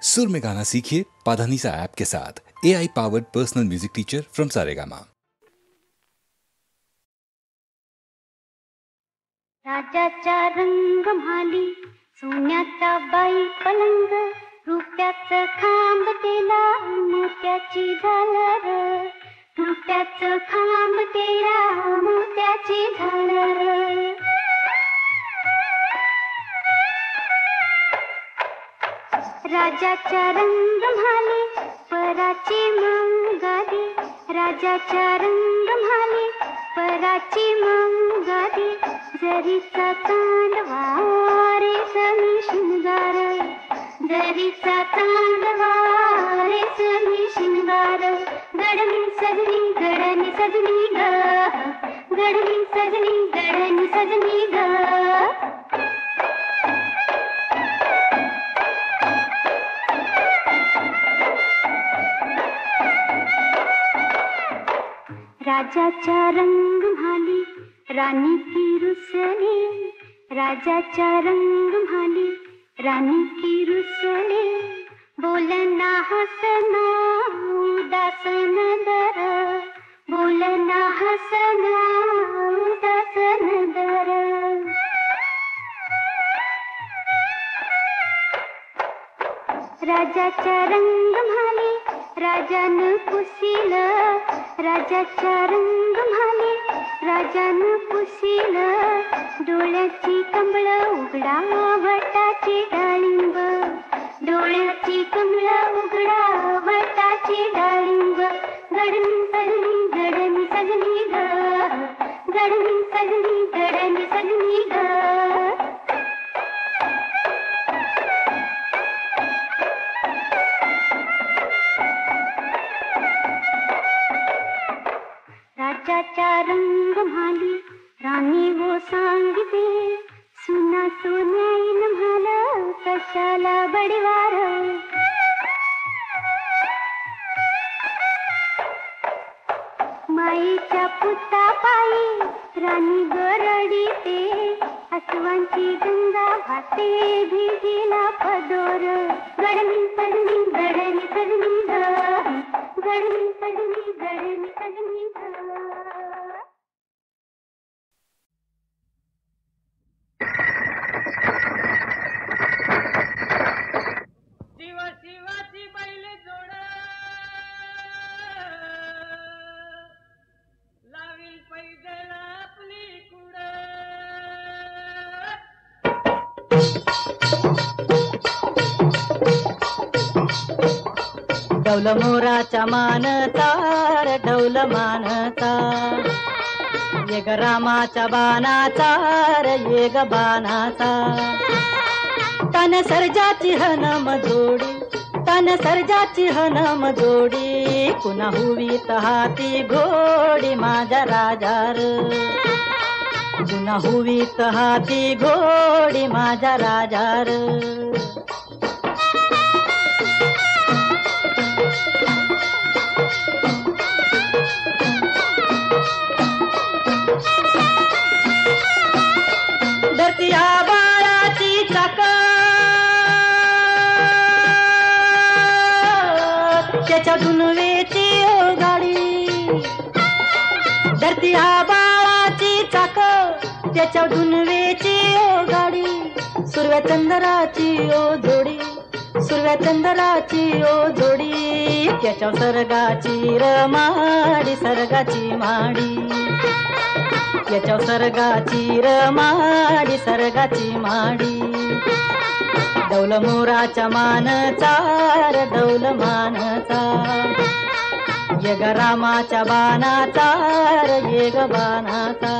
सुर में गाना सीखिए पाधानीसा ऐप के साथ। AI powered personal music teacher from Saregama. राजाचा रंग म्हाली सोन्याचा बाई पलंग, रुपयाचं खांब तेला मोत्याची झालर, रुपयाचं खांब तेला मोत्याची झालर. राजाचा रंग म्हाली पराची मंगारी, राजाचा रंग म्हाली पराची मंगारी, जरीचा तांडवा रेशमी शिंगार, जरीचा तांडवा रेशमी शिंगार. गडनी सजनी गडनी सजनी ग, गडनी सजनी गडनी सजनी ग. राजाचा रंग म्हाली रानी की रुसली, राजाचा रंग म्हाली रानी की रुसली, बोलना हसना उदासन दर, बोलना हसना उदासन दर. राजाचा रंग म्हाली राजानं पुसील, राजाचा रंग म्हाली राजानं पुसील, डोळ्याची कमळ उघडा वटाची डाळिंब, डोळ्याची कमळ उघडा वटाची डाळिंब. गडनी सजनी गडनी सजनी ग, गडनी सजनी गडनी सजनी ग. राजाचा रंग म्हाली राणी वो सांगते, सुना सोन्याईन म्हाल कशाला बडीवार. माईच्या पुतापायी राणी गरडीते, अस्वांची गंगा वाहते भिजीला पदोर. गडनी सजनी गडनी सजनी ग, गडनी सजनी गडनी सजनी ग. शिवाची बैल जोड लावी पैदल आपली कुड. डौल मोराच्या मानता रे डौल मानता, ये ग रामाच्या बाणाचा रे ये ग बाणाचा. तन सर्जाची हनम जोडी, तन सर्जाची हनम जोडी, पुन्हा हुवीत हाती घोडी माझ्या राजार, पुन्हा हुवीत हाती घोडी माझ्या राजार. धरतीया बाळाची चाक, त्याच्या दुनवेची गाडी, धरतीया बाळाची चाक, त्याच्या दुनवेची गाडी. सुरव्या चंद्राची ओ जोडी, सुरव्या चंद्राची ओ जोडी, त्याच्या सर्गाची रमाडी सर्गाची माडी, त्याच्या सर्गाची रमाडी सर्गाची माडी. डौल मोराच्या मानचा रे डौल मानचा, ये ग रामाच्या बाणाचा रे ये ग बाणाचा.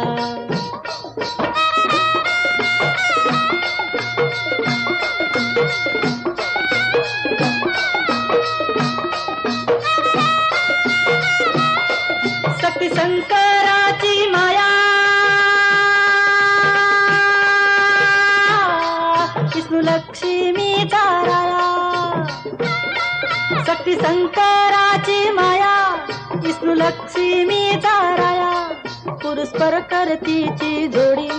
शक्ती शंकराची माया, विष्णू लक्ष्मीचा राया. शक्ती शंकराची माया, विष्णू लक्ष्मीचा राया. पुरुष प्रकृतीची जोडी,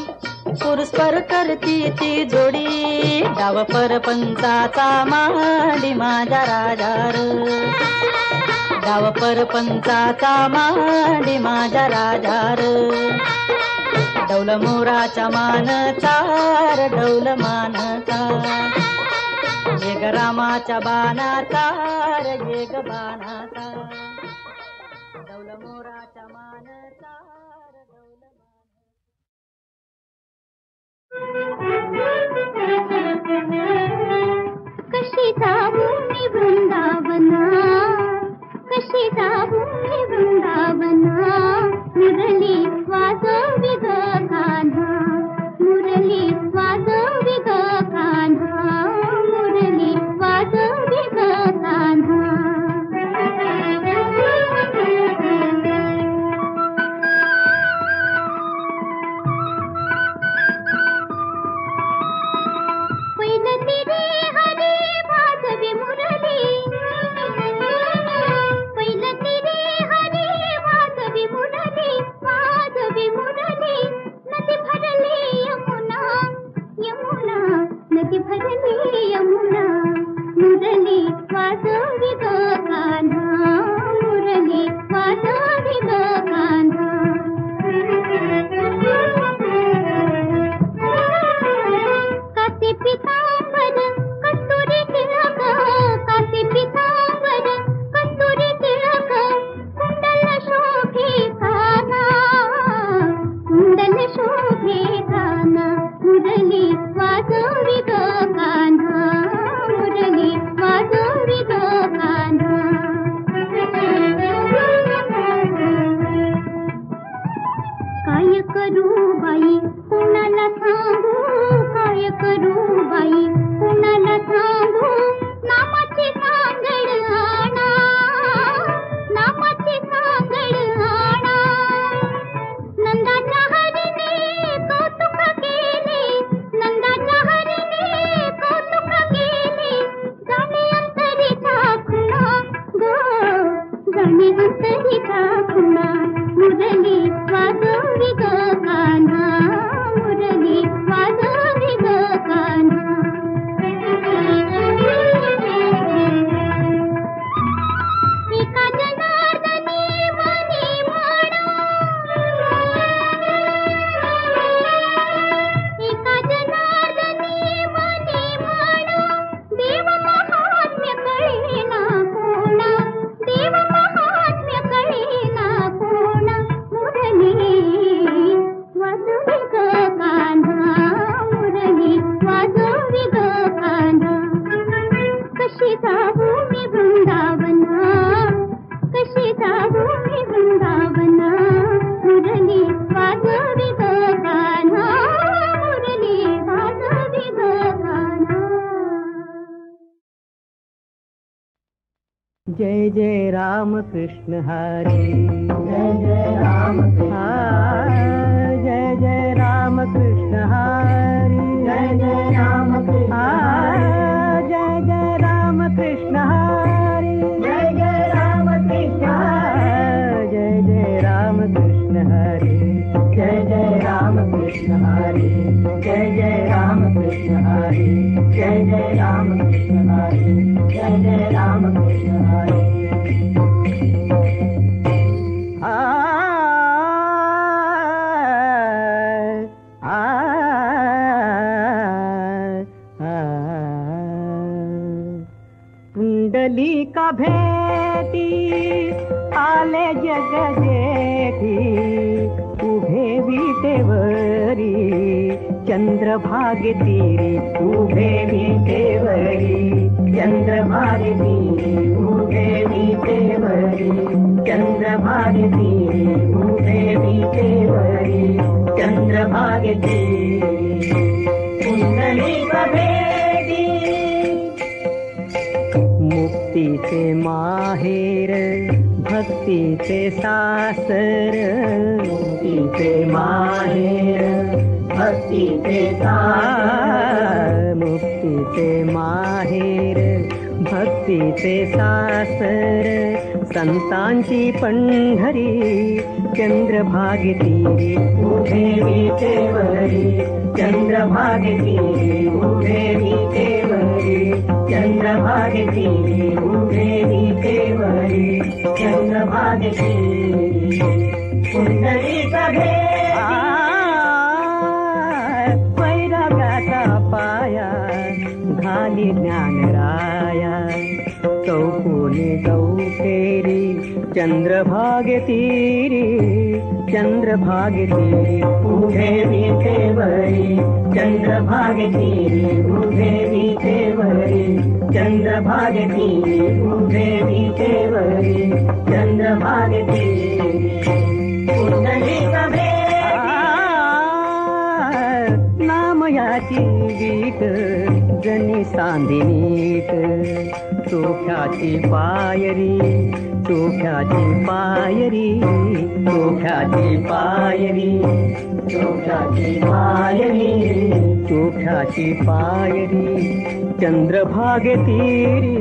पुरस्पर करती ती जोडी, डाव परपंचाचा मांडी माझ्या राजार, डाव परपंचाचा मांडी माझ्या राजार, डौल मोराच्या मानचा रे डौल मानचा, येग रामाच्या बाणाचा रे येग बाणाचा, डौल मोराच्या मानचा रे डौल कशी जाऊ मी वृंदावना, कशी जाऊ मी वृंदावना, मुरली वाजवी ग कान्हा, मुरली वाजवी ग कान्हा, मुरली वाजवी ग कान्हा. जय जय राम कृष्ण हरे, जय जय राम जय जय राम कृष्ण हरे, जय जय राम कृष्ण जय जय राम कृष्ण हरे, जय जय राम कृष्ण जय जय राम कृष्ण हरे, जय जय राम कृष्ण हरे, जय जय राम कृष्ण हरे, जय जय राम कृष्ण हरे, जय जय राम कृष्ण हरे. कुंडली का भेटी आले जग जेठी, उभे विटेवरी चंद्रभागे तीरी, उभे विटेवरी चंद्रभागे तीरी, उभे विटेवरी चंद्रभागे तीरी, उभे विटेवरी चंद्रभागे तीरी. कुंडली का भेटी मुक्ती से माहेर, भक्ति से सासर, मुक्ति से माहेर, भक्ति से सासर, मुक्ति से माहेर, भक्ति से सासर, संतांची पंढरी चंद्रभागे तीरी, उभे विटेवरी चंद्रभागेची उभे विटेवरी, चंद्रभागेची उभे विटेवरी, चंद्रभागेची कुंडलीचा भेद वैरागाचा पाया घाली ज्ञानराया, चौकोनी चौकेरी चंद्रभागे तीरी, चंद्रभागे तीरी उभे विटेवरी, चंद्रभागे तीरी उभे विटेवरी, चंद्रभागे तीरी उभे विटेवरी, चंद्रभागे तीरी कुंडलीचा भेद नामयाची गीत जनी सांधिनीत, चोख्याची पायरी, चोख्याची पायरी, चोख्याची पायरी, चोख्याची पायरी, चोख्याची पायरी, चंद्रभागे तीरी,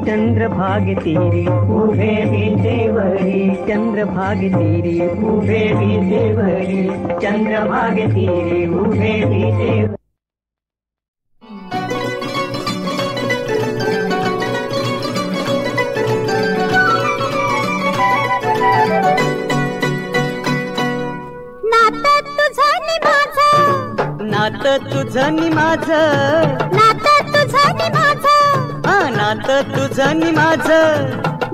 चंद्रभागे तीरी उभे विटेवरी, चंद्रभागे तीरी उभे विटेवरी, चंद्रभागे तीरी उभे विटेवरी. नातं तुझं नि माझं, नातं तुझं नि माझं, नातं तुझं नि माझं,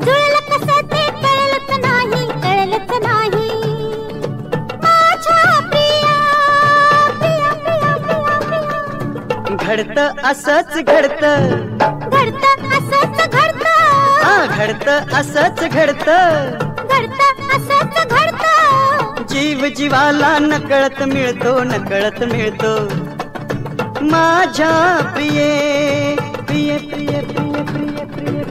जुळलं कसं ते कळलंच नाही, कळलंच नाही. माझ्या प्रिया प्रिया प्रिया प्रिया प्रिया, घडतं असंच घडतं, घडतं असंच घडतं, घडतं असंच घडतं, घडतं असंच घडतं. जीव जीवाला नकळत मिळतो, नकळत मिळतो. माझ्या प्रिये प्रिय प्रिय प्रिय प्रिय प्रिय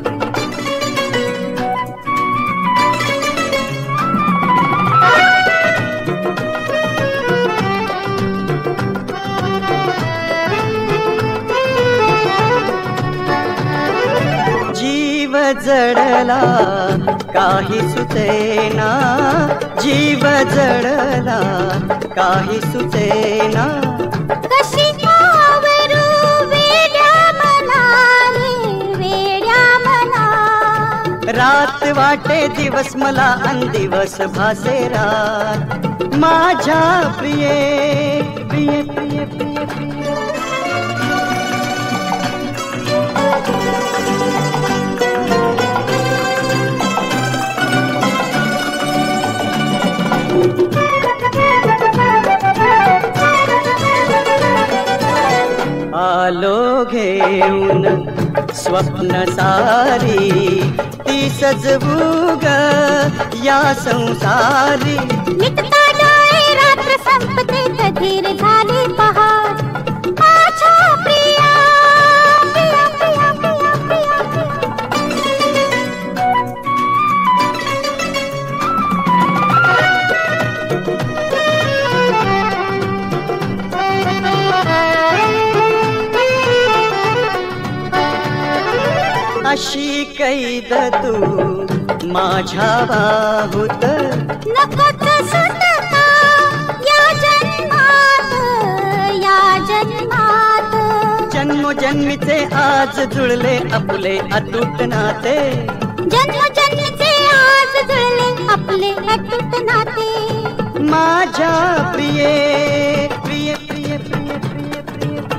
जीव जडला काही सुचेना, जीव जडला काही सुचेना. कशी आवरू वेड्या मनाने, वेड्या मना. रात वाटे दिवस मला अन दिवस भासे रात. माझ्या प्रिये प्रिय प्रिय प्रिय प्रिय आलो घेऊन स्वप्न सारी, ती सजवू ग या संसारी. मिटता डोळे रात्र संपते कधीर झाली पहाट. माझ्या प्रिया प्रिया प्रिया प्रिया प्रिया अशी कैद तू माझ्या बाहुत, नकोच सुटका या जन्मात, या जन्मात. जन्मोजन्मीचे आज जुळले आपले अतूट नाते, जन्मोजन्मीचे आज जुळले आपले अतूट नाते. माझ्या प्रिये प्रिय प्रिय प्रिय प्रिय प्रिय.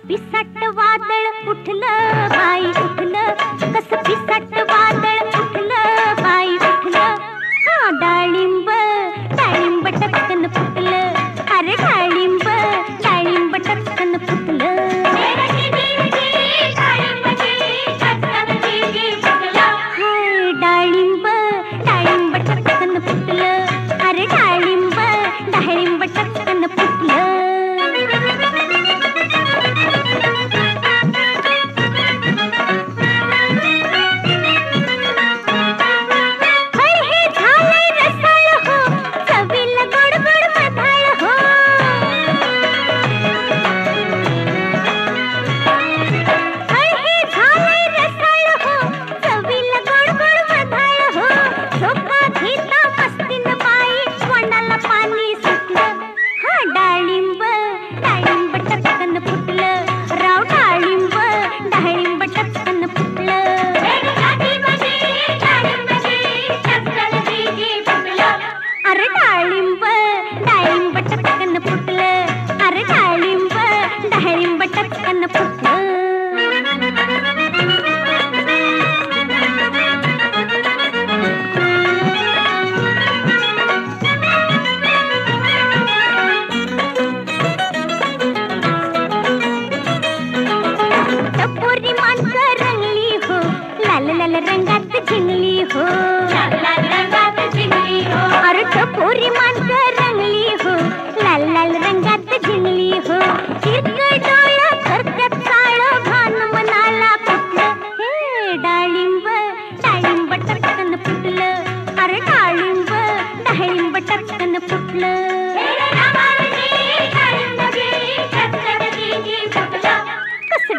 पिसाट वादळ उठलं बाई उठलं, कसं पिसाट वादळ उठलं बाई उठलं. हा डाळिंब डाळिंब टचकन फुटलं, अरे डाळिंब डाळिंब टचकन फुटलं. हाय डाळिंब डाळिंब टचकन फुटलं, अरे डाळिंब डाळिंब टचकन फुटलं.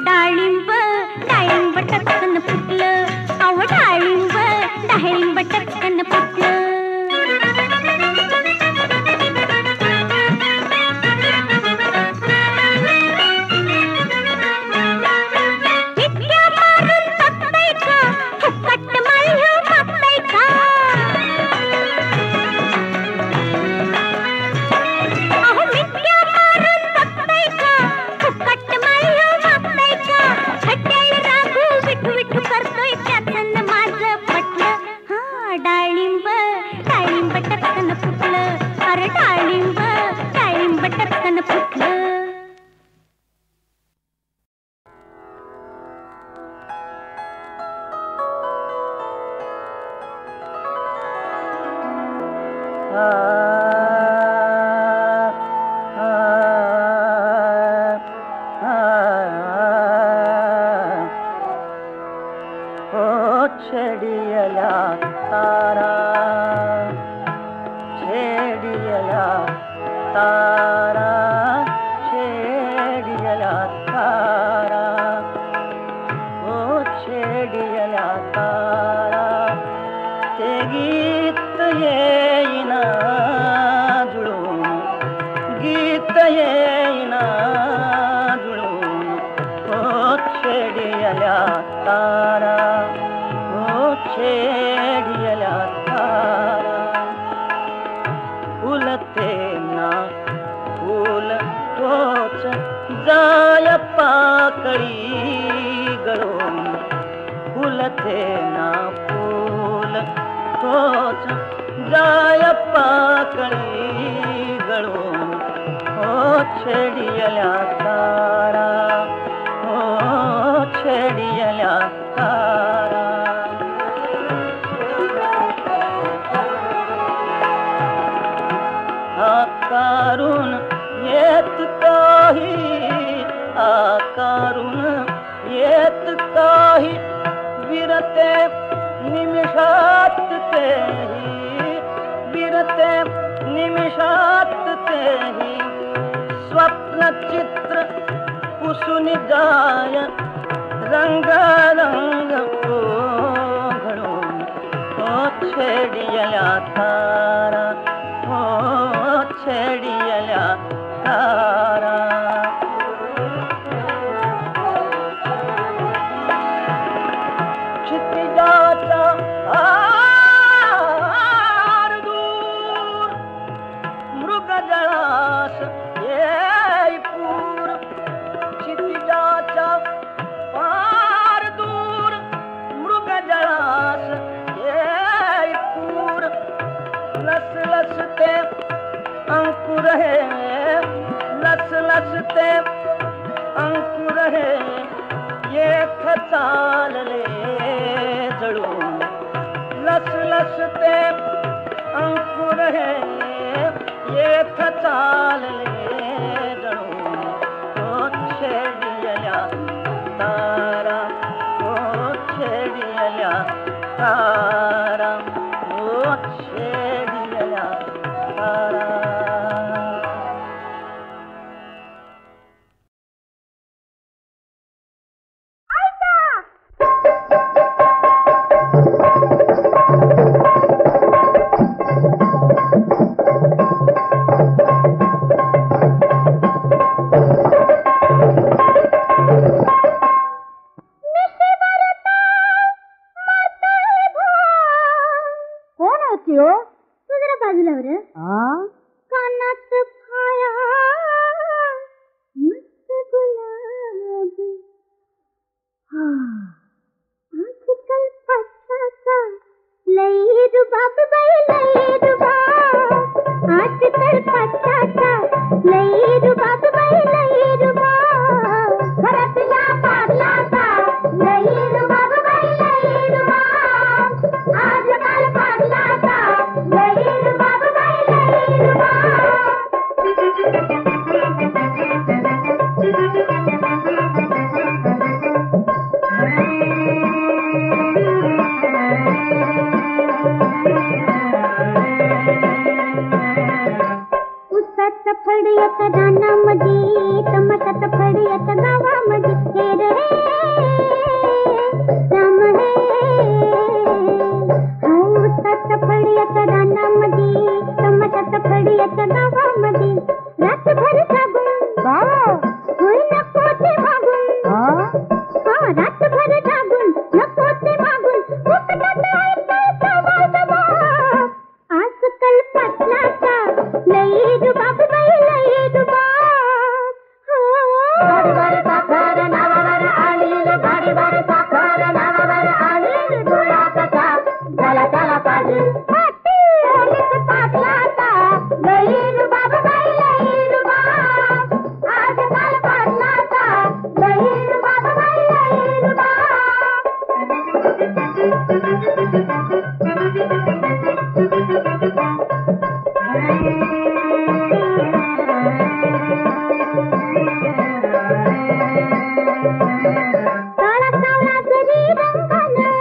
डाळिंब डाळिंब टचकन फुटलं, अव डाळिंब डाळिंब टचकन फुटलं. मृगजळास येई पूर क्षितिजा चालले जळून लसलसते अंकुर हे येथ चालले जळून तो छेडियल्या तारा ओ छेडियल्या तारा ओ छेडियल्या तारा. कानात फाया मस्त गुलाब आजकल पछाचा लई रुबाब बाई लई रुबाब आजकल पछाचा लई रुबाब बाई लई रुबाब घरातल्या पागलाचा लई रुबाब बाई लई रुबाब आजकाल पागलाचा लई रुबाब बाई लई रुबाब. उसात फडयत रानामध्ये तमाशात फडयत गावामध्ये हे रे राम हे उसात फडयत रानामध्ये तमाशात फडयत गावामध्ये रातभर जागून होय नको ते मागून रातभर जागून नको ते मागून फुकटात ऐकायचं वाजवा आजकाल पाटलाचा लई रुबाब बाई लई रुबाब गाडीवर साखर नावावर आणील गाडीवर साखर नावावर आणील गुलाबाचा चला चला पाटील पाटील पाटलाचा लई रुबाब बाई लई रुबाब आजकाल पाटलाचा लई रुबाब बाई लई रुबाब. काळा सावळा जरी रंगानं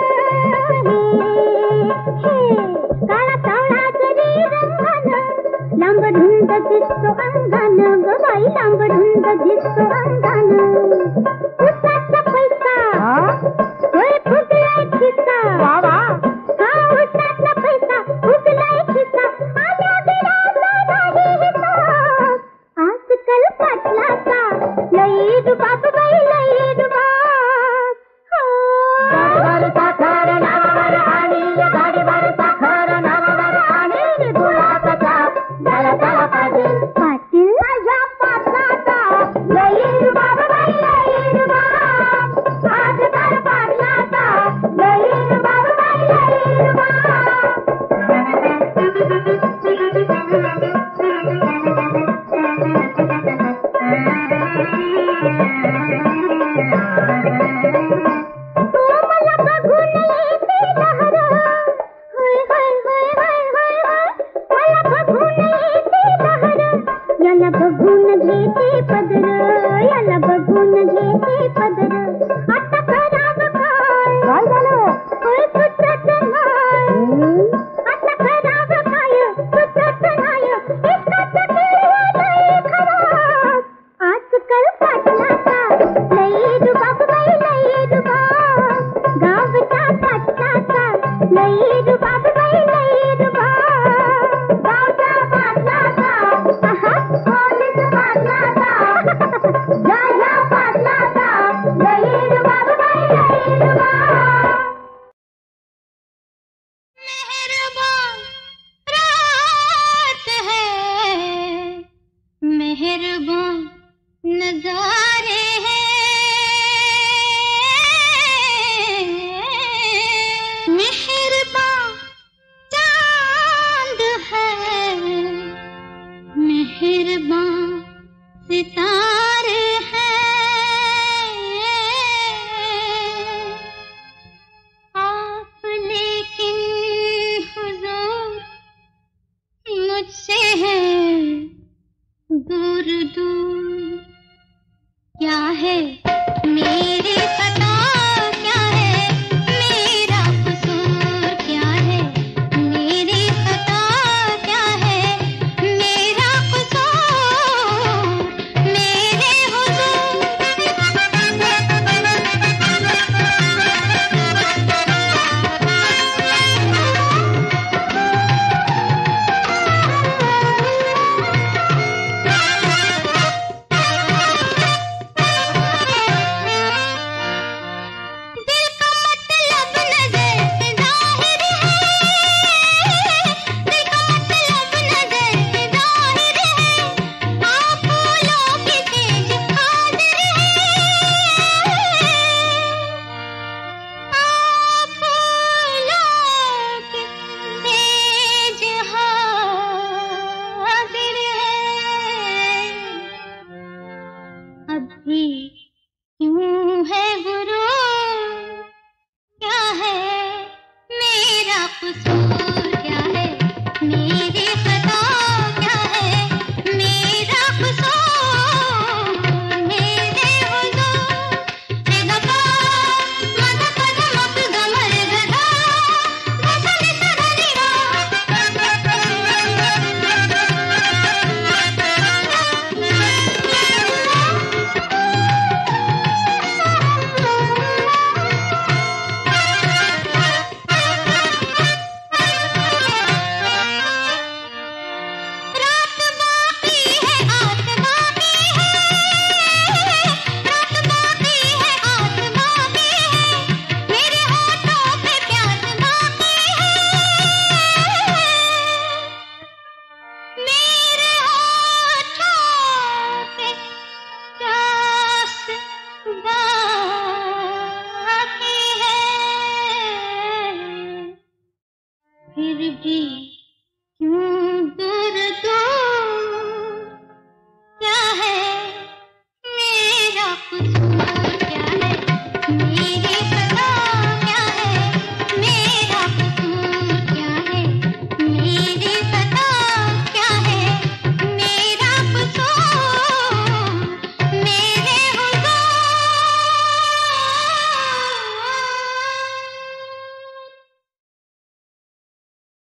काळा सावळा जरी रंगानं लांब धुंद दिसतो अंगानं ग बाई लांब धुंद दिसतो अंगानं उसाचा पैसा होय फुगलाय खिसा उसाचा पैसा फुगलाय खिसा आल्या बिलाचा नाही हिसाब आजकाल पाटलाचा लई रुबाब बाई लई रुबाब गाडीवर साखर नावावर आणील गाडीवर साखर नावावर आणील गुलाबाचा चला चला पाटील पाटील माझ्या पाटलाचा लई रुबाब बाई लई रुबाब आजकाल पाटलाचा लई रुबाब बाई लई रुबाब. मला बघून येते लहर होय होय होय होय होय होय मला बघून येते लहर याला बघून घेते पदर याला बघून घेते पदर आता करावं काय झालं होय सुचत नाही आता करावं काय सुचत नाही इतकंच केलं लई खराब आजकाल पाटलाचा लई रुबाब बाई लई रुबाब गावच्या पाटलाचा लई रुबाब बाई लई रुबाब गावच्या पाटलाचा पोलीस पाटलाचा जाया पाटलाचा लई रुबाब बाई लई रुबाब. मेहरबान रात है मेहरबान नजारे हैं मेहरबान चांद है मेहरबान सितारे हैं है मेरी खता, क्या है मेरा कसूर, क्या है मेरी खता, क्या है मेरा कसूर, मेरे अभी क्यों है गुरु, क्या है मेरा कसूर।